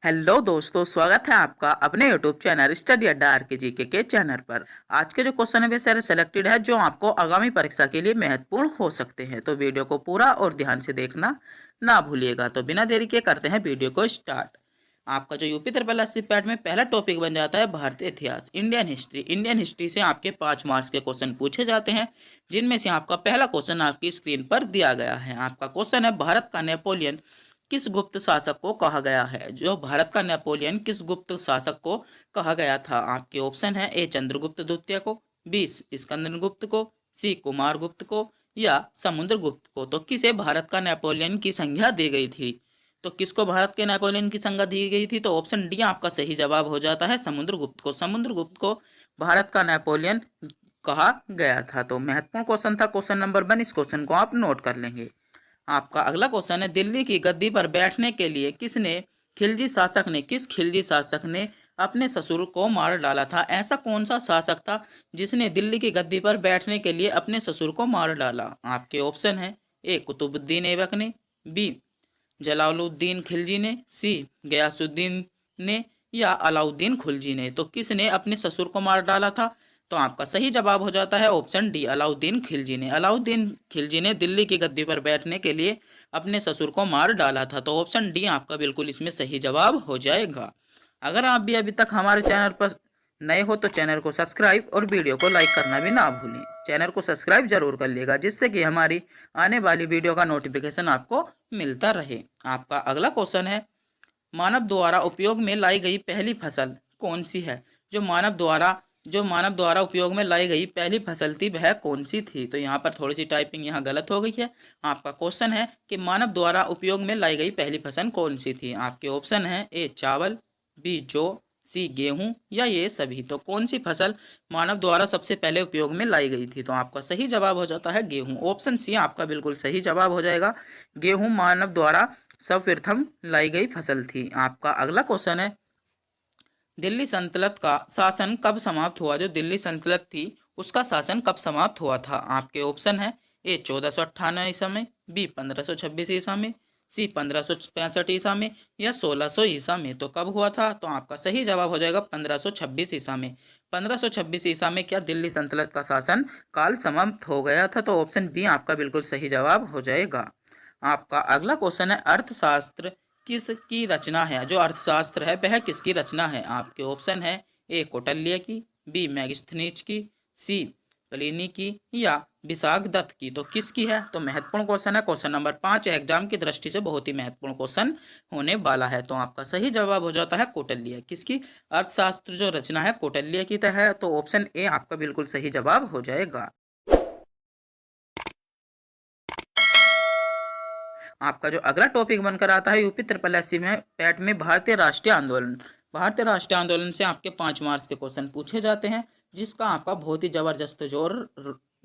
Hello दोस्तों, स्वागत है आपका अपने यूट्यूब चैनल स्टडी अड्डा RKGK के चैनल पर। आज के जो क्वेश्चन है वे सारे सेलेक्टेड है जो आपको आगामी परीक्षा के लिए महत्वपूर्ण हो सकते हैं, तो वीडियो को पूरा और ध्यान से देखना ना भूलिएगा। तो बिना देरी के करते हैं वीडियो को स्टार्ट। आपका जो यूपी ट्रिपल एससी पैट में पहला टॉपिक बन जाता है भारतीय इतिहास, इंडियन हिस्ट्री। इंडियन हिस्ट्री से आपके 5 मार्क्स के क्वेश्चन पूछे जाते हैं, जिनमें से आपका पहला क्वेश्चन आपकी स्क्रीन पर दिया गया है। आपका क्वेश्चन है, भारत का नेपोलियन किस गुप्त शासक को कहा गया है। जो भारत का नेपोलियन किस गुप्त शासक को कहा गया था। आपके ऑप्शन है, ए चंद्रगुप्त द्वितीय को, बी स्कंदन गुप्त को, सी कुमार गुप्त को या समुद्र गुप्त को। तो किसे भारत का नेपोलियन की संज्ञा दी गई थी। तो किसको भारत के नेपोलियन की संज्ञा दी गई थी। तो ऑप्शन डी आपका सही जवाब हो जाता है, समुद्र गुप्त को। समुद्र गुप्त को भारत का नेपोलियन कहा गया था। तो महत्वपूर्ण क्वेश्चन था, क्वेश्चन नंबर 1। इस क्वेश्चन को आप नोट कर लेंगे। आपका अगला क्वेश्चन है, दिल्ली की गद्दी पर बैठने के लिए किस खिलजी शासक ने अपने ससुर को मार डाला था। ऐसा कौन सा शासक था जिसने दिल्ली की गद्दी पर बैठने के लिए अपने ससुर को मार डाला। आपके ऑप्शन है, ए कुतुबुद्दीन ऐबक ने, बी जलालुद्दीन खिलजी ने, सी गयासुद्दीन ने या अलाउद्दीन खिलजी ने। तो किसने अपने ससुर को मार डाला था। तो आपका सही जवाब हो जाता है ऑप्शन डी, अलाउद्दीन खिलजी ने। अलाउद्दीन खिलजी ने दिल्ली की गद्दी पर बैठने के लिए अपने ससुर को मार डाला था। तो ऑप्शन डी आपका बिल्कुल इसमें सही जवाब हो जाएगा। अगर आप भी अभी तक हमारे चैनल पर नए हो तो चैनल को सब्सक्राइब और वीडियो को लाइक करना भी ना भूलें। चैनल को सब्सक्राइब जरूर कर लेगा, जिससे कि हमारी आने वाली वीडियो का नोटिफिकेशन आपको मिलता रहे। आपका अगला क्वेश्चन है, मानव द्वारा उपयोग में लाई गई पहली फसल कौन सी है। जो मानव द्वारा उपयोग में लाई गई पहली फसल थी वह कौन सी थी। तो यहाँ पर थोड़ी सी टाइपिंग यहाँ गलत हो गई है। आपका क्वेश्चन है कि मानव द्वारा उपयोग में लाई गई पहली फसल कौन सी थी। आपके ऑप्शन है, ए चावल, बी जौ, सी गेहूं या ये सभी। तो कौन सी फसल मानव द्वारा सबसे पहले उपयोग में लाई गई थी। तो आपका सही जवाब हो जाता है गेहूं। ऑप्शन सी आपका बिल्कुल सही जवाब हो जाएगा, गेहूं मानव द्वारा सर्वप्रथम लाई गई फसल थी। आपका अगला क्वेश्चन है, दिल्ली सल्तनत का शासन कब समाप्त हुआ। जो दिल्ली सल्तनत थी उसका शासन कब समाप्त हुआ था। आपके ऑप्शन है, ए 1498 ईसा में, बी 1526 ईसा में, सी 1565 ईसा में या 1600 ईसा में। तो कब हुआ था। तो आपका सही जवाब हो जाएगा 1526 ईसा में। 1526 ईसा में क्या दिल्ली सल्तनत का शासन काल समाप्त हो गया था। तो ऑप्शन बी आपका बिल्कुल सही जवाब हो जाएगा। आपका अगला क्वेश्चन है, अर्थशास्त्र किसकी रचना है। जो अर्थशास्त्र है वह किसकी रचना है। आपके ऑप्शन है, ए कौटिल्य की, बी मैगस्थनीज की, सी प्लिनी की या विशाखदत्त की। तो किसकी है। तो महत्वपूर्ण क्वेश्चन है, क्वेश्चन नंबर 5 एग्जाम की दृष्टि से बहुत ही महत्वपूर्ण क्वेश्चन होने वाला है। तो आपका सही जवाब हो जाता है कौटिल्य। किसकी अर्थशास्त्र जो रचना है कौटिल्य की है। तो ऑप्शन ए आपका बिल्कुल सही जवाब हो जाएगा। आपका जो अगला टॉपिक बनकर आता है यूपी ट्रिपल एससी में पैट में भारतीय राष्ट्रीय आंदोलन। भारतीय राष्ट्रीय आंदोलन से आपके 5 मार्क्स के क्वेश्चन पूछे जाते हैं, जिसका आपका बहुत ही जबरदस्त जोर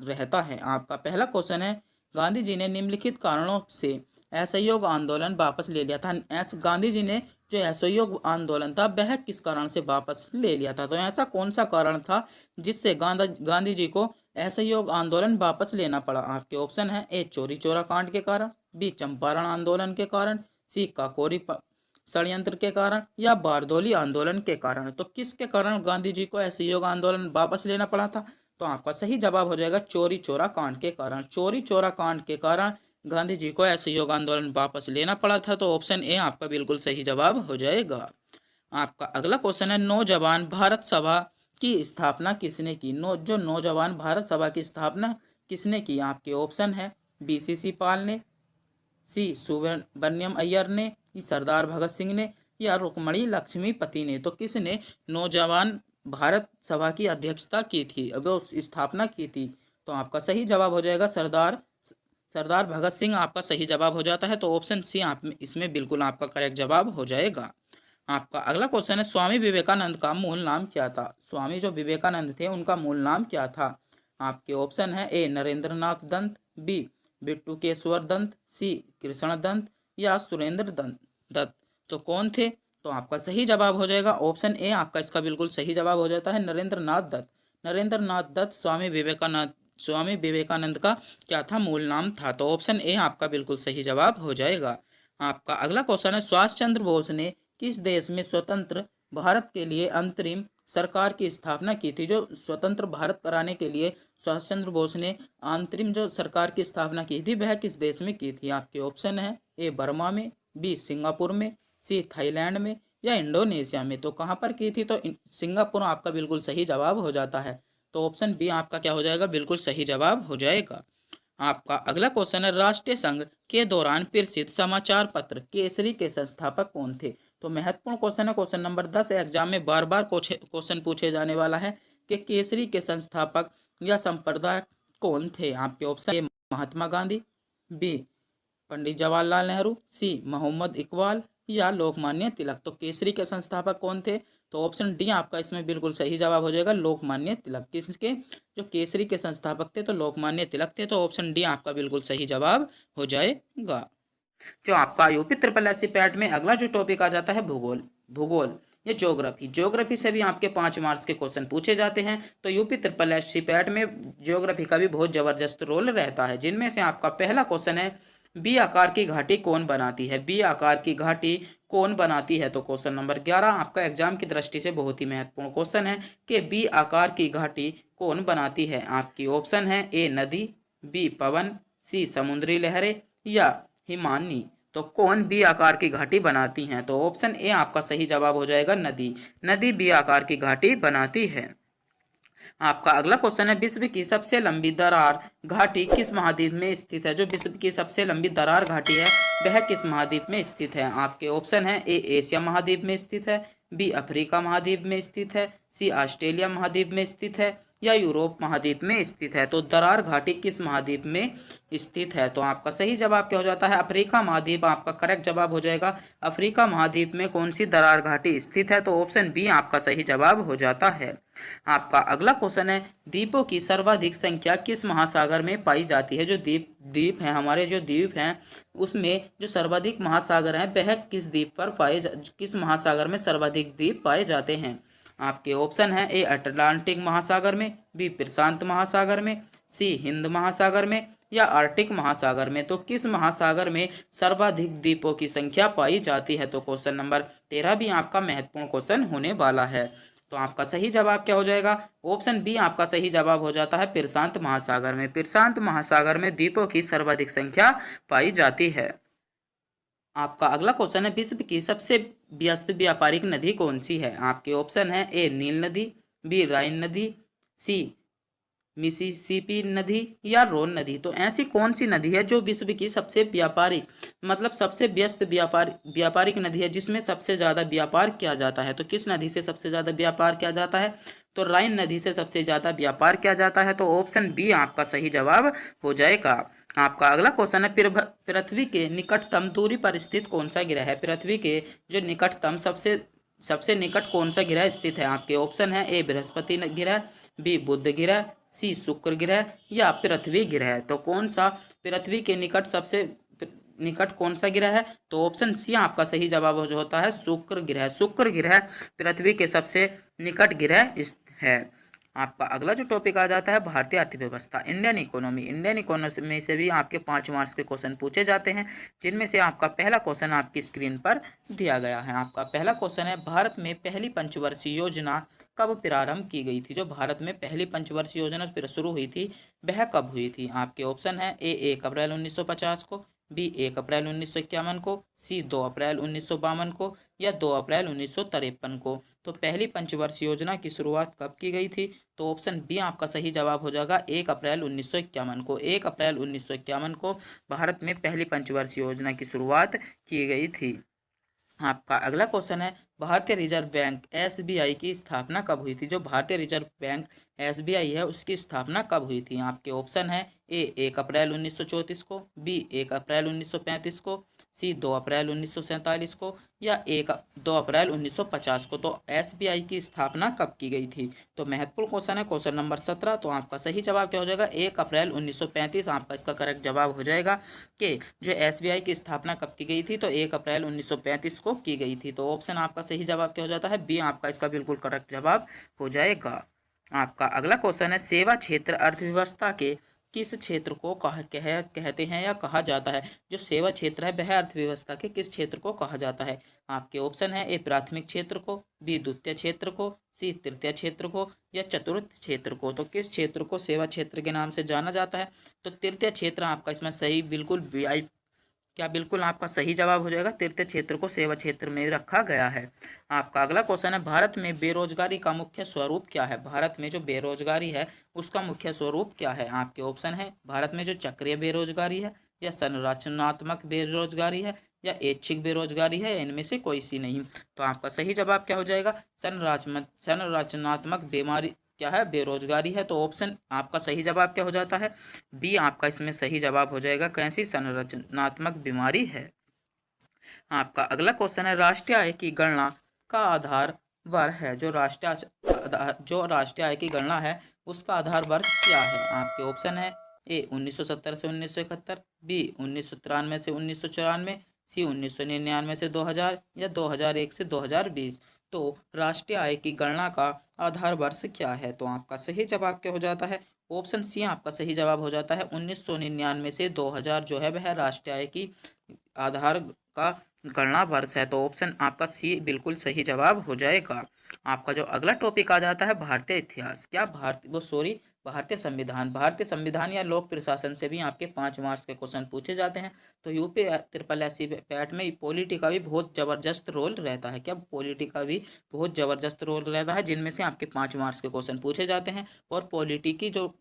रहता है। आपका पहला क्वेश्चन है, गांधी जी ने निम्नलिखित कारणों से असहयोग आंदोलन वापस ले लिया था। गांधी जी ने जो असहयोग आंदोलन था वह किस कारण से वापस ले लिया था। तो ऐसा कौन सा कारण था जिससे गांधी जी को असहयोग आंदोलन वापस लेना पड़ा। आपके ऑप्शन है, ए चोरी चोरा कांड के कारण, बी चंपारण आंदोलन के कारण, सी काकोरी षड्यंत्र के कारण या बारदोली आंदोलन के कारण। तो किसके कारण गांधी जी को असहयोग आंदोलन वापस लेना पड़ा था। तो आपका सही जवाब हो जाएगा चोरी चोरा कांड के कारण। चोरी चोरा कांड के कारण गांधी जी को असहयोग आंदोलन वापस लेना पड़ा था। तो ऑप्शन ए आपका बिल्कुल सही जवाब हो जाएगा। आपका अगला क्वेश्चन है, नौजवान भारत सभा की स्थापना किसने की। जो नौजवान भारत सभा की स्थापना किसने की। आपके ऑप्शन है, BCC पाल ने, सी सुब्रमण्यम अय्यर ने, सरदार भगत सिंह ने या रुक्मणी लक्ष्मीपति ने। तो किसने नौजवान भारत सभा की अध्यक्षता की थी, अब स्थापना की थी। तो आपका सही जवाब हो जाएगा सरदार भगत सिंह आपका सही जवाब हो जाता है। तो ऑप्शन सी आप इसमें बिल्कुल आपका करेक्ट जवाब हो जाएगा। आपका अगला क्वेश्चन है, स्वामी विवेकानंद का मूल नाम क्या था। स्वामी जो विवेकानंद थे उनका मूल नाम क्या था। आपके ऑप्शन है, ए नरेंद्र नाथ दंत, बी बिट्टूकेश्वर दंत, सी कृष्ण दंत या सुरेंद्र दत्त। तो कौन थे। तो आपका सही जवाब हो जाएगा ऑप्शन ए आपका इसका बिल्कुल सही जवाब हो जाता है, नरेंद्र नाथ दत्त। नरेंद्र नाथ दत्त स्वामी विवेकानंद का क्या था, मूल नाम था। तो ऑप्शन ए आपका बिल्कुल सही जवाब हो जाएगा। आपका अगला क्वेश्चन है, सुभाष चंद्र बोस ने किस देश में स्वतंत्र भारत के लिए अंतरिम सरकार की स्थापना की थी? जो स्वतंत्र भारत कराने के लिए सुभाष चंद्र बोस ने अंतरिम जो सरकार की स्थापना की थी वह किस देश में की थी? आपके ऑप्शन है ए बर्मा में, बी सिंगापुर में, सी थाईलैंड में या इंडोनेशिया में। तो कहाँ पर की थी? तो सिंगापुर आपका बिल्कुल सही जवाब हो जाता है। तो ऑप्शन बी आपका क्या हो जाएगा? बिल्कुल सही जवाब हो जाएगा। आपका अगला क्वेश्चन है, राष्ट्रीय संघ के दौरान प्रसिद्ध समाचार पत्र केसरी के संस्थापक कौन थे? तो महत्वपूर्ण क्वेश्चन है, क्वेश्चन नंबर 10 एग्जाम में बार बार क्वेश्चन पूछे जाने वाला है कि केसरी के संस्थापक या संपादक कौन थे? आपके option A Mahatma Gandhi, B Pandit Jawaharlal Nehru, C Mohammad Iqbal या लोकमान्य तिलक। तो केसरी के संस्थापक कौन थे? तो ऑप्शन डी आपका इसमें बिल्कुल सही जवाब हो जाएगा, लोकमान्य तिलक। किसके? जो केसरी के संस्थापक थे तो लोकमान्य तिलक थे। तो ऑप्शन डी आपका बिल्कुल सही जवाब हो जाएगा। जो आपका यूपी ट्रिपल एससी पैट में अगला जो टॉपिक आ जाता है भूगोल। भूगोल ये ज्योग्राफी से भी आपके 5 मार्क्स के क्वेश्चन पूछे जाते हैं। तो यूपी ट्रिपल एससी पैट में ज्योग्राफी का भी बहुत जबरदस्त रोल रहता है, जिनमें से आपका पहला क्वेश्चन है, बी आकार की घाटी कौन बनाती है? बी आकार की घाटी कौन बनाती है? तो क्वेश्चन नंबर 11 आपका एग्जाम की दृष्टि से बहुत ही महत्वपूर्ण क्वेश्चन है कि बी आकार की घाटी कौन बनाती है? आपकी ऑप्शन है ए नदी, बी पवन, सी समुद्री लहरें या हिमानी। तो कौन बी आकार की घाटी बनाती हैं? तो ऑप्शन ए आपका सही जवाब हो जाएगा, नदी। नदी बी आकार की घाटी बनाती है। आपका अगला क्वेश्चन है, विश्व की सबसे लंबी दरार घाटी किस महाद्वीप में स्थित है? जो विश्व की सबसे लंबी दरार घाटी है वह किस महाद्वीप में स्थित है? आपके ऑप्शन है ए एशिया महाद्वीप में स्थित है, बी अफ्रीका महाद्वीप में स्थित है, सी ऑस्ट्रेलिया महाद्वीप में स्थित है या यूरोप महाद्वीप में स्थित है। तो दरार घाटी किस महाद्वीप में स्थित है? तो आपका सही जवाब क्या हो जाता है? अफ्रीका महाद्वीप आपका करेक्ट जवाब हो जाएगा। अफ्रीका महाद्वीप में कौन सी दरार घाटी स्थित है? तो ऑप्शन बी आपका सही जवाब हो जाता है। आपका अगला क्वेश्चन है, द्वीपों की सर्वाधिक संख्या किस महासागर में पाई जाती है? जो द्वीप हैं, हमारे जो द्वीप हैं उसमें जो सर्वाधिक महासागर हैं वह किस द्वीप पर किस महासागर में सर्वाधिक द्वीप पाए जाते हैं? आपके ऑप्शन है ए अटलांटिक महासागर में, बी प्रशांत महासागर में, सी हिंद महासागर में या आर्कटिक महासागर में। तो किस महासागर में सर्वाधिक द्वीपों की संख्या पाई जाती है? तो क्वेश्चन नंबर 13 भी आपका महत्वपूर्ण क्वेश्चन होने वाला है। तो आपका सही जवाब क्या हो जाएगा? ऑप्शन बी आपका सही जवाब हो जाता है, प्रशांत महासागर में। प्रशांत महासागर में द्वीपों की सर्वाधिक संख्या पाई जाती है। आपका अगला क्वेश्चन है, विश्व की सबसे व्यस्त व्यापारिक नदी कौन सी है? आपके ऑप्शन है ए नील नदी, बी राइन नदी, सी मिसिसिपी नदी या रोन नदी। तो ऐसी कौन सी नदी है जो विश्व की सबसे व्यापारिक मतलब सबसे व्यस्त व्यापारिक नदी है, जिसमें सबसे ज़्यादा व्यापार किया जाता है? तो किस नदी से सबसे ज़्यादा व्यापार किया जाता है? तो राइन नदी से सबसे ज़्यादा व्यापार किया जाता है। तो ऑप्शन बी आपका सही जवाब हो जाएगा। आपका अगला क्वेश्चन है, पृथ्वी के निकटतम दूरी पर स्थित कौन सा ग्रह है? पृथ्वी के जो निकटतम सबसे निकट कौन सा ग्रह स्थित है? आपके ऑप्शन है ए बृहस्पति ग्रह, बी बुध ग्रह, सी शुक्र ग्रह या पृथ्वी ग्रह। तो कौन सा पृथ्वी के निकट सबसे निकट कौन सा ग्रह है? तो ऑप्शन सी आपका सही जवाब जो होता है, शुक्र ग्रह। शुक्र ग्रह पृथ्वी के सबसे निकट ग्रह है। आपका अगला जो टॉपिक आ जाता है, भारतीय अर्थव्यवस्था, इंडियन इकोनॉमी। इंडियन इकोनॉमी से भी आपके 5 मार्क्स के क्वेश्चन पूछे जाते हैं, जिनमें से आपका पहला क्वेश्चन आपकी स्क्रीन पर दिया गया है। आपका पहला क्वेश्चन है, भारत में पहली पंचवर्षीय योजना कब प्रारंभ की गई थी? जो भारत में पहली पंचवर्षीय योजना शुरू हुई थी वह कब हुई थी? आपके ऑप्शन है ए 1 अप्रैल 1950 को, बी 1 अप्रैल 1951 को, सी 2 अप्रैल 1952 को या 2 अप्रैल 1953 को। तो पहली पंचवर्षीय योजना की शुरुआत कब की गई थी? तो ऑप्शन बी आपका सही जवाब हो जाएगा, 1 अप्रैल 1951 को। 1 अप्रैल 1951 को भारत में पहली पंचवर्षीय योजना की शुरुआत की गई थी। आपका अगला क्वेश्चन है, भारतीय रिजर्व बैंक एसबीआई की स्थापना कब हुई थी? जो भारतीय रिजर्व बैंक एसबीआई है उसकी स्थापना कब हुई थी? आपके ऑप्शन है ए 1 अप्रैल 1934 को, बी 1 अप्रैल 1935 को, सी 2 अप्रैल 1947 को या 2 अप्रैल 1950 को। तो एसबीआई की स्थापना कब की गई थी? तो महत्वपूर्ण क्वेश्चन है, क्वेश्चन नंबर 17। तो आपका सही जवाब क्या हो जाएगा? 1 अप्रैल 1935 आपका इसका करेक्ट जवाब हो जाएगा कि जो एसबीआई की स्थापना कब की गई थी? तो 1 अप्रैल 1935 को की गई थी। तो ऑप्शन आपका सही जवाब क्या हो जाता है? बी आपका इसका बिल्कुल करेक्ट जवाब हो जाएगा। आपका अगला क्वेश्चन है, सेवा क्षेत्र अर्थव्यवस्था के किस क्षेत्र को कहते हैं या कहा जाता है? जो सेवा क्षेत्र है वह अर्थव्यवस्था के किस क्षेत्र को कहा जाता है? आपके ऑप्शन है ए प्राथमिक क्षेत्र को, बी द्वितीय क्षेत्र को, सी तृतीय क्षेत्र को या चतुर्थ क्षेत्र को। तो किस क्षेत्र को सेवा क्षेत्र के नाम से जाना जाता है? तो तृतीय क्षेत्र आपका इसमें सही बिल्कुल क्या बिल्कुल आपका सही जवाब हो जाएगा। तृतीय क्षेत्र को सेवा क्षेत्र में रखा गया है। आपका अगला क्वेश्चन है, भारत में बेरोजगारी का मुख्य स्वरूप क्या है? भारत में जो बेरोजगारी है उसका मुख्य स्वरूप क्या है? आपके ऑप्शन है भारत में जो चक्रीय बेरोजगारी है, या संरचनात्मक बेरोजगारी है, या ऐच्छिक बेरोजगारी है, इनमें से कोई सी नहीं। तो आपका सही जवाब क्या हो जाएगा? संरचनात्मक बीमारी क्या है? बेरोजगारी है। तो ऑप्शन आपका सही जवाब क्या हो जाता है? बी आपका इसमें सही जवाब हो जाएगा। कैसी संरचनात्मक बीमारी है? आपका अगला क्वेश्चन है, राष्ट्रीय आय की गणना का आधार वर्ष है। जो राष्ट्रीय आय की गणना है उसका आधार वर्ष क्या है? आपके ऑप्शन है ए 1970 से 1971, बी 1993 से 1994, सी 1999 से 2000 या 2001 से 2020। तो राष्ट्रीय आय की गणना का आधार वर्ष क्या है? तो आपका सही जवाब क्या हो जाता है? ऑप्शन सी आपका सही जवाब हो जाता है। 1999 से 2000 जो है वह राष्ट्रीय आय की आधार का गणना वर्ष है। तो ऑप्शन आपका सी बिल्कुल सही जवाब हो जाएगा। आपका जो अगला टॉपिक आ जाता है भारतीय इतिहास, क्या भारतीय संविधान। भारतीय संविधान या लोक प्रशासन से भी आपके 5 मार्क्स के क्वेश्चन पूछे जाते हैं। तो यूपी ट्रिपल एस पैट में पॉलिटी का भी बहुत जबरदस्त रोल रहता है। क्या पॉलिटी का भी बहुत जबरदस्त रोल रहता है, जिनमें से आपके 5 मार्क्स के क्वेश्चन पूछे जाते हैं। और पॉलिटी की जो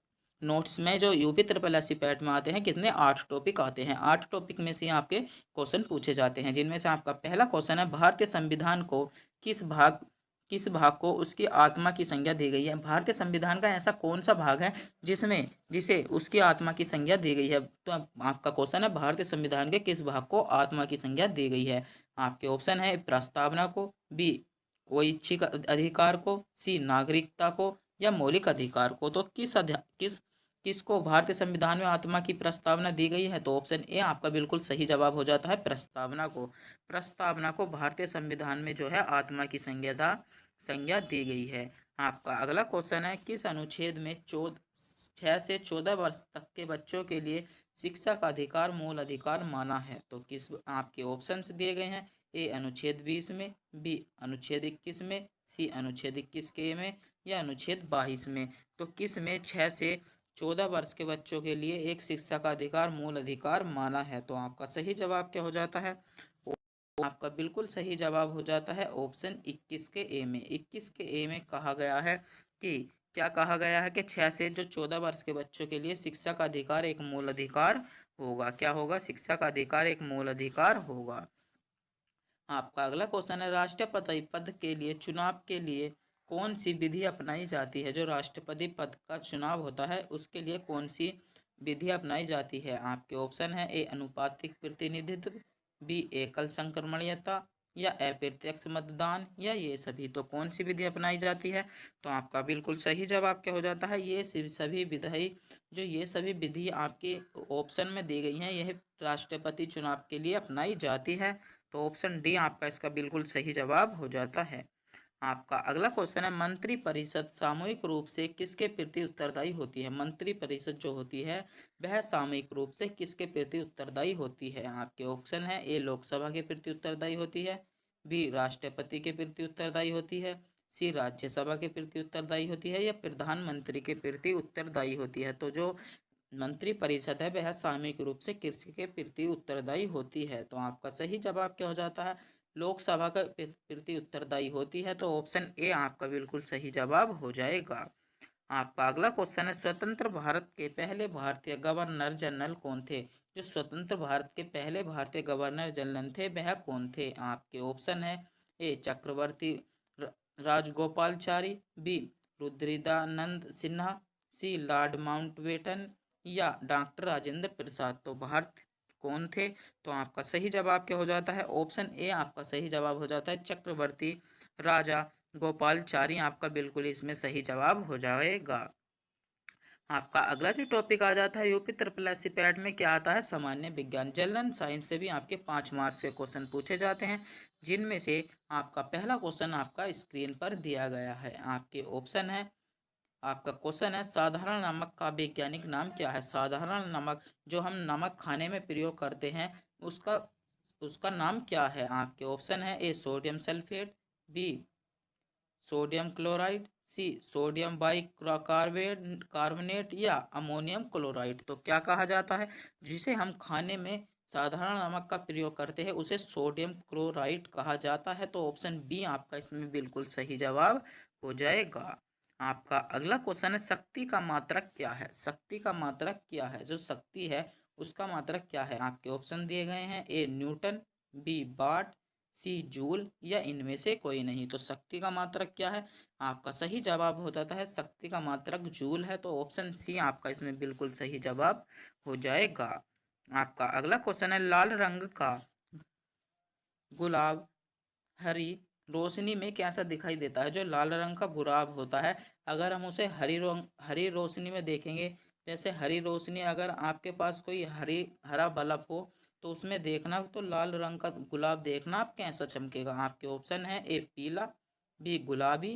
नोट्स में जो यूपी ट्रिपल एस पैट में आते हैं, कितने 8 टॉपिक आते हैं। 8 टॉपिक में से आपके क्वेश्चन पूछे जाते हैं, जिनमें से आपका पहला क्वेश्चन है, भारतीय संविधान को किस भाग को उसकी आत्मा की संज्ञा दी गई है? भारतीय संविधान का ऐसा कौन सा भाग है जिसे उसकी आत्मा की संज्ञा दी गई है? तो आपका क्वेश्चन है, भारतीय संविधान के किस भाग को आत्मा की संज्ञा दी गई है? आपके ऑप्शन है प्रस्तावना को, बी ऐच्छिक अधिकार को, सी नागरिकता को या मौलिक अधिकार को। तो किसको भारतीय संविधान में आत्मा की प्रस्तावना दी गई है? तो ऑप्शन ए आपका बिल्कुल सही जवाब हो जाता है, प्रस्तावना को भारतीय संविधान में जो है आत्मा की संज्ञा दी गई है। आपका अगला क्वेश्चन है, किस अनुच्छेद में 6 से 14 वर्ष तक के बच्चों के लिए शिक्षा का अधिकार मूल अधिकार माना है? तो किस आपके ऑप्शंस दिए गए हैं, ए अनुच्छेद 20 में, बी अनुच्छेद 21 में, सी अनुच्छेद 21 के में या अनुच्छेद 22 में। तो किस में 6 से 14 वर्ष के बच्चों के लिए एक शिक्षा का अधिकार मूल अधिकार माना है? तो आपका सही जवाब क्या हो जाता है? आपका बिल्कुल सही जवाब हो जाता है ऑप्शन 21 के ए में। 21 के ए में कहा गया है कि क्या कहा गया है कि 6 से जो 14 वर्ष के बच्चों के लिए शिक्षा का अधिकार एक मूल अधिकार होगा। क्या होगा? शिक्षा का अधिकार एक मूल अधिकार होगा। आपका अगला क्वेश्चन है, राष्ट्रपति पद के लिए चुनाव के लिए कौन सी विधि अपनाई जाती है? जो राष्ट्रपति पद का चुनाव होता है उसके लिए कौन सी विधि अपनाई जाती है? आपके ऑप्शन है ए अनुपातिक प्रतिनिधित्व, बी एकल संक्रमणीयता या अप्रत्यक्ष मतदान या ये सभी। तो कौन सी विधि अपनाई जाती है? तो आपका बिल्कुल सही जवाब क्या हो जाता है? ये सभी विधि आपके ऑप्शन में दी गई हैं, यह राष्ट्रपति चुनाव के लिए अपनाई जाती है। तो ऑप्शन डी आपका इसका बिल्कुल सही जवाब हो जाता है। आपका अगला क्वेश्चन है, मंत्री परिषद सामूहिक रूप से किसके प्रति उत्तरदायी होती है? मंत्री परिषद जो होती है वह सामूहिक रूप से किसके प्रति उत्तरदायी होती है? आपके ऑप्शन है ए लोकसभा के प्रति उत्तरदायी होती है, बी राष्ट्रपति के प्रति उत्तरदायी होती है, सी राज्यसभा के प्रति उत्तरदायी होती है या प्रधानमंत्री के प्रति उत्तरदायी होती है। तो जो मंत्री परिषद है वह सामूहिक रूप से किसके प्रति उत्तरदायी होती है? तो आपका सही जवाब क्या हो जाता है? लोकसभा का प्रति उत्तरदायी होती है। तो ऑप्शन ए आपका बिल्कुल सही जवाब हो जाएगा। आपका अगला क्वेश्चन है, स्वतंत्र भारत के पहले भारतीय गवर्नर जनरल कौन थे? जो स्वतंत्र भारत के पहले भारतीय गवर्नर जनरल थे वह कौन थे? आपके ऑप्शन है ए चक्रवर्ती राजगोपालचारी, बी रुद्रदानंद सिन्हा, सी लॉर्ड माउंटबेटन या डॉक्टर राजेंद्र प्रसाद। तो भारत कौन थे? तो आपका सही जवाब क्या हो जाता है? ऑप्शन ए आपका सही जवाब हो जाता है, चक्रवर्ती राजा गोपालचारी आपका बिल्कुल इसमें सही जवाब हो जाएगा। आपका अगला जो टॉपिक आ जाता है यूपी ट्रिपल एस पैट में क्या आता है? सामान्य विज्ञान। जनरल साइंस से भी आपके 5 मार्क्स के क्वेश्चन पूछे जाते हैं, जिनमें से आपका पहला क्वेश्चन आपका स्क्रीन पर दिया गया है। आपके ऑप्शन है आपका क्वेश्चन है साधारण नमक का वैज्ञानिक नाम क्या है। साधारण नमक जो हम नमक खाने में प्रयोग करते हैं उसका उसका नाम क्या है। आपके ऑप्शन है A sodium sulphate, B sodium chloride, C sodium carbonate या अमोनियम क्लोराइड। तो क्या कहा जाता है, जिसे हम खाने में साधारण नमक का प्रयोग करते हैं उसे सोडियम क्लोराइड कहा जाता है। तो ऑप्शन बी आपका इसमें बिल्कुल सही जवाब हो जाएगा। आपका अगला क्वेश्चन है शक्ति का मात्रक क्या है। शक्ति का मात्रक क्या है, जो शक्ति है उसका मात्रक क्या है। आपके ऑप्शन दिए गए हैं A Newton, B watt, C joule या इनमें से कोई नहीं। तो शक्ति का मात्रक क्या है, आपका सही जवाब हो जाता है शक्ति का मात्रक जूल है। तो ऑप्शन सी आपका इसमें बिल्कुल सही जवाब हो जाएगा। आपका अगला क्वेश्चन है लाल रंग का गुलाब हरी रोशनी में कैसा दिखाई देता है। जो लाल रंग का गुलाब होता है अगर हम उसे हरी रोशनी में देखेंगे, जैसे हरी रोशनी अगर आपके पास कोई हरा बल्ब हो तो उसमें देखना तो लाल रंग का गुलाब देखना आप कैसा चमकेगा। आपके ऑप्शन है ए पीला, बी गुलाबी,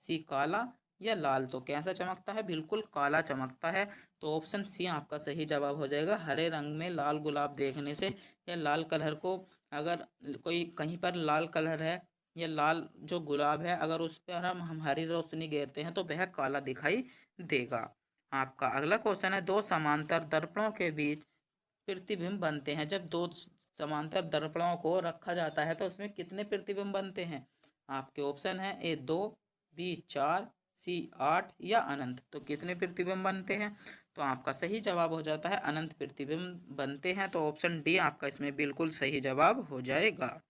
सी काला या लाल। तो कैसा चमकता है, बिल्कुल काला चमकता है। तो ऑप्शन सी आपका सही जवाब हो जाएगा। हरे रंग में लाल गुलाब देखने से या लाल कलर को अगर कोई कहीं पर लाल कलर है या लाल जो गुलाब है अगर उस पर हम हरी रोशनी घेरते हैं तो वह काला दिखाई देगा। आपका अगला क्वेश्चन है दो समांतर दर्पणों के बीच प्रतिबिंब बनते हैं। जब दो समांतर दर्पणों को रखा जाता है तो उसमें कितने प्रतिबिंब बनते हैं। आपके ऑप्शन है ए 2, बी 4, सी 8 या अनंत। तो कितने प्रतिबिंब बनते हैं, तो आपका सही जवाब हो जाता है अनंत प्रतिबिंब बनते हैं। तो ऑप्शन डी आपका इसमें बिल्कुल सही जवाब हो जाएगा।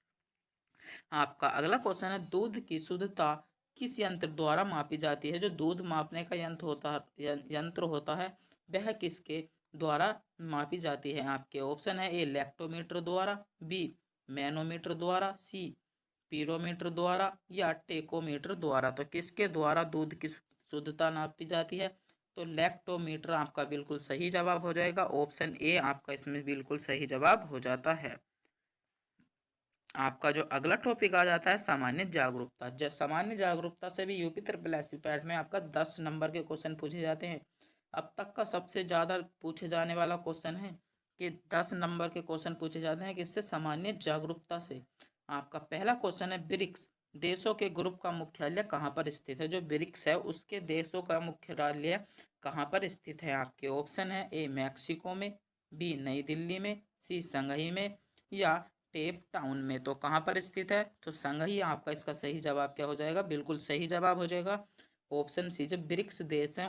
आपका अगला क्वेश्चन है दूध की शुद्धता किस यंत्र द्वारा मापी जाती है। जो दूध मापने का यंत्र होता है वह किसके द्वारा मापी जाती है। आपके ऑप्शन है ए लैक्टोमीटर द्वारा, बी मैनोमीटर द्वारा, सी पीरोमीटर द्वारा या टेकोमीटर द्वारा। तो किसके द्वारा दूध की शुद्धता नापी जाती है, तो लैक्टोमीटर आपका बिल्कुल सही जवाब हो जाएगा। ऑप्शन ए आपका इसमें बिल्कुल सही जवाब हो जाता है। आपका जो अगला टॉपिक आ जाता है सामान्य जागरूकता। जब सामान्य जागरूकता से भी यूपी ट्रिपल एससी पैट में आपका 10 नंबर के क्वेश्चन पूछे जाते हैं। अब तक का सबसे ज़्यादा पूछे जाने वाला क्वेश्चन है कि 10 नंबर के क्वेश्चन पूछे जाते हैं किससे, सामान्य जागरूकता से। आपका पहला क्वेश्चन है ब्रिक्स देशों के ग्रुप का मुख्यालय कहाँ पर स्थित है। जो ब्रिक्स है उसके देशों का मुख्यालय कहाँ पर स्थित है। आपके ऑप्शन है ए मैक्सिको में, बी नई दिल्ली में, सी संघई में या टेप टाउन में। तो कहाँ पर स्थित है, तो संघई आपका इसका सही जवाब क्या हो जाएगा, बिल्कुल सही जवाब हो जाएगा ऑप्शन सी। जो ब्रिक्स देश हैं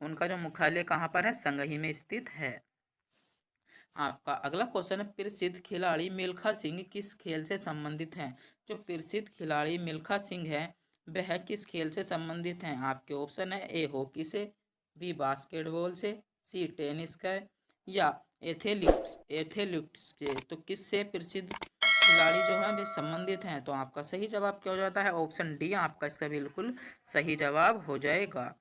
उनका जो मुख्यालय कहाँ पर है, संघई में स्थित है। आपका अगला क्वेश्चन है प्रसिद्ध खिलाड़ी मिल्खा सिंह किस खेल से संबंधित हैं। जो प्रसिद्ध खिलाड़ी मिल्खा सिंह है वह किस खेल से संबंधित हैं। आपके ऑप्शन है ए हॉकी से, बी बास्केटबॉल से, सी टेनिस का या एथलेटिक्स से। तो किससे प्रसिद्ध खिलाड़ी जो है वे संबंधित हैं। तो आपका सही जवाब क्या हो जाता है, ऑप्शन डी आपका इसका बिल्कुल सही जवाब हो जाएगा।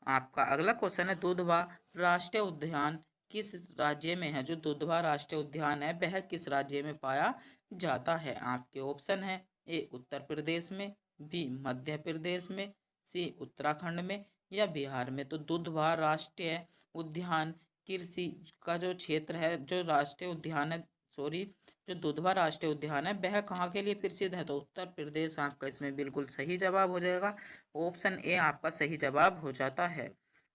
आपका अगला क्वेश्चन है दुधवा राष्ट्रीय उद्यान किस राज्य में है। जो दुधवा राष्ट्रीय उद्यान है वह किस राज्य में पाया जाता है। आपके ऑप्शन है ए उत्तर प्रदेश में, बी मध्य प्रदेश में, सी उत्तराखंड में या बिहार में। तो दुधवा राष्ट्रीय उद्यान कृषि का जो क्षेत्र है, जो राष्ट्रीय उद्यान है जो दुधवा राष्ट्रीय उद्यान है वह कहाँ के लिए प्रसिद्ध है। तो उत्तर प्रदेश आपका इसमें बिल्कुल सही जवाब हो जाएगा। ऑप्शन ए आपका सही जवाब हो जाता है।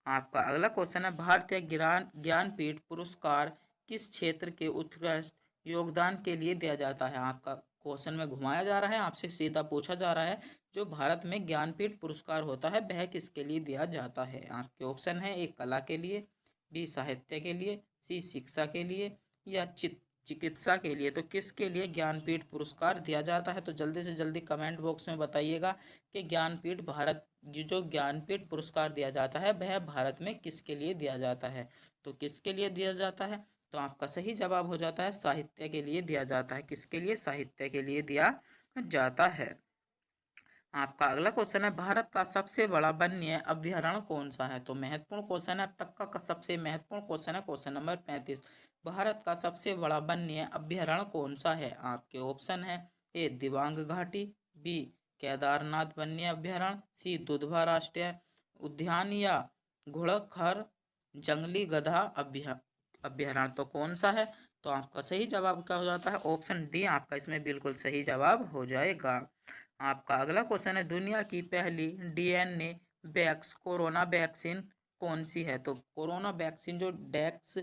आपका अगला क्वेश्चन है भारतीय ज्ञानपीठ पुरस्कार किस क्षेत्र के उत्कृष्ट योगदान के लिए दिया जाता है। आपका क्वेश्चन में घुमाया जा रहा है, आपसे सीधा पूछा जा रहा है जो भारत में ज्ञानपीठ पुरस्कार होता है वह किसके लिए दिया जाता है। आपके ऑप्शन है एक कला के लिए, बी साहित्य के लिए, सी शिक्षा के लिए या चिकित्सा के लिए। तो किसके लिए ज्ञानपीठ पुरस्कार दिया जाता है, तो जल्दी से जल्दी कमेंट बॉक्स में बताइएगा कि जो ज्ञानपीठ पुरस्कार दिया जाता है वह भारत में किसके लिए दिया जाता है। तो किसके लिए दिया जाता है, तो आपका सही जवाब हो जाता है साहित्य के लिए दिया जाता है। किसके लिए, साहित्य के लिए दिया जाता है। आपका अगला क्वेश्चन है भारत का सबसे बड़ा वन्य अभ्यारण्य कौन सा है। तो महत्वपूर्ण क्वेश्चन है, अब तक का सबसे महत्वपूर्ण क्वेश्चन है क्वेश्चन नंबर 35। भारत का सबसे बड़ा वन्य अभ्यारण्य कौन सा है। आपके ऑप्शन है ए दिबांग घाटी, बी केदारनाथ वन्य अभ्यारण्य, सी दुधवा राष्ट्रीय उद्यान या घुड़खर जंगली गधा अभ्यारण्य तो कौन सा है? तो आपका सही जवाब क्या हो जाता है? ऑप्शन डी आपका इसमें बिल्कुल सही जवाब हो जाएगा। आपका अगला क्वेश्चन है, दुनिया की पहली डीएनए वैक्स कोरोना वैक्सीन कौन सी है? तो कोरोना वैक्सीन जो डेक्स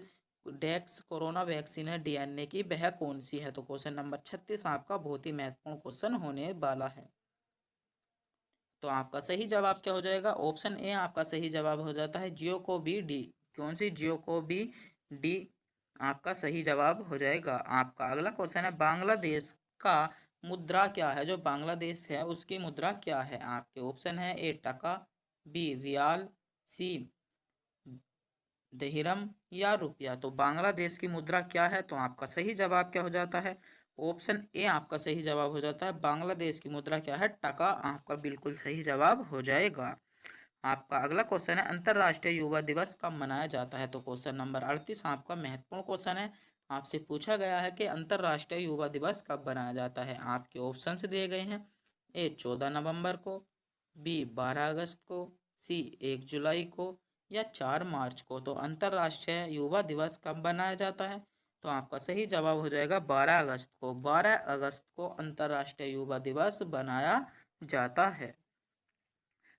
डेक्स कोरोना वैक्सीन है डीएनए की, वह कौन सी है? तो क्वेश्चन नंबर 36 आपका बहुत ही महत्वपूर्ण क्वेश्चन होने वाला है। तो आपका सही जवाब क्या हो जाएगा? ऑप्शन ए आपका सही जवाब हो जाता है जियोकोवी डी। कौन सी? जियोकोवी डी आपका सही जवाब हो जाएगा। आपका अगला क्वेश्चन है, बांग्लादेश का मुद्रा क्या है? जो बांग्लादेश है उसकी मुद्रा क्या है? आपके ऑप्शन है ए टका, बी रियाल, सी दिरहम या रुपया। तो बांग्लादेश की मुद्रा क्या है? तो आपका सही जवाब क्या हो जाता है? ऑप्शन ए आपका सही जवाब हो जाता है बांग्लादेश की मुद्रा क्या है? टका आपका बिल्कुल सही जवाब हो जाएगा। आपका अगला क्वेश्चन है, अंतर्राष्ट्रीय युवा दिवस कब मनाया जाता है? तो क्वेश्चन नंबर 38 आपका महत्वपूर्ण क्वेश्चन है। आपसे पूछा गया है कि अंतर्राष्ट्रीय युवा दिवस कब मनाया जाता है। आपके ऑप्शन दिए गए हैं, ए 14 नवंबर को, बी 12 अगस्त को, सी 1 जुलाई को या 4 मार्च को। तो अंतर्राष्ट्रीय युवा दिवस कब मनाया जाता है? तो आपका सही जवाब हो जाएगा 12 अगस्त को। 12 अगस्त को अंतर्राष्ट्रीय युवा दिवस बनाया जाता है।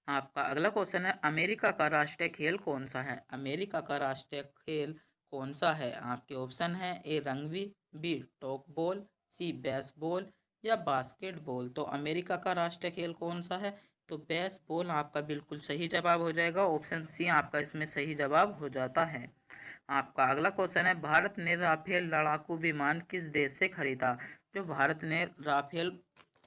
आपका अगला क्वेश्चन है, अमेरिका का राष्ट्रीय खेल कौन सा है? अमेरिका का राष्ट्रीय खेल कौन सा है? आपके ऑप्शन है A rugby, B talk ball, C baseball या बास्केटबॉल। तो अमेरिका का राष्ट्रीय खेल कौन सा है? तो बेसबॉल आपका बिल्कुल सही जवाब हो जाएगा। ऑप्शन सी आपका इसमें सही जवाब हो जाता है। आपका अगला क्वेश्चन है, भारत ने राफेल लड़ाकू विमान किस देश से खरीदा? जो भारत ने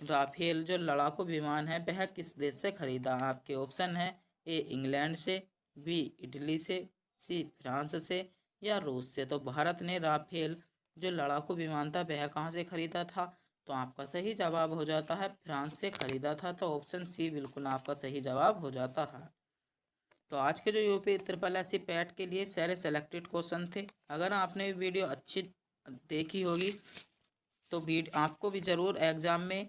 राफेल जो लड़ाकू विमान है वह किस देश से खरीदा? आपके ऑप्शन है ए इंग्लैंड से, बी इटली से, सी फ्रांस से या रूस से। तो भारत ने राफेल जो लड़ाकू विमान था वह कहाँ से खरीदा था? तो आपका सही जवाब हो जाता है फ्रांस से खरीदा था। तो ऑप्शन सी बिल्कुल आपका सही जवाब हो जाता है। तो आज के जो UP triple S C PET के लिए सारे सेलेक्टेड क्वेश्चन थे। अगर आपने वीडियो अच्छी देखी होगी तो आपको भी ज़रूर एग्ज़ाम में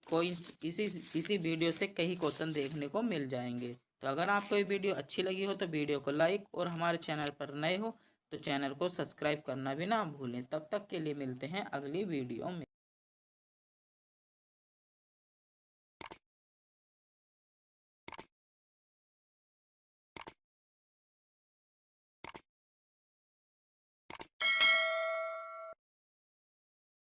कोई इसी वीडियो से कई क्वेश्चन देखने को मिल जाएंगे। तो अगर आपको ये वीडियो अच्छी लगी हो तो वीडियो को लाइक, और हमारे चैनल पर नए हो तो चैनल को सब्सक्राइब करना भी ना भूलें। तब तक के लिए मिलते हैं अगली वीडियो में।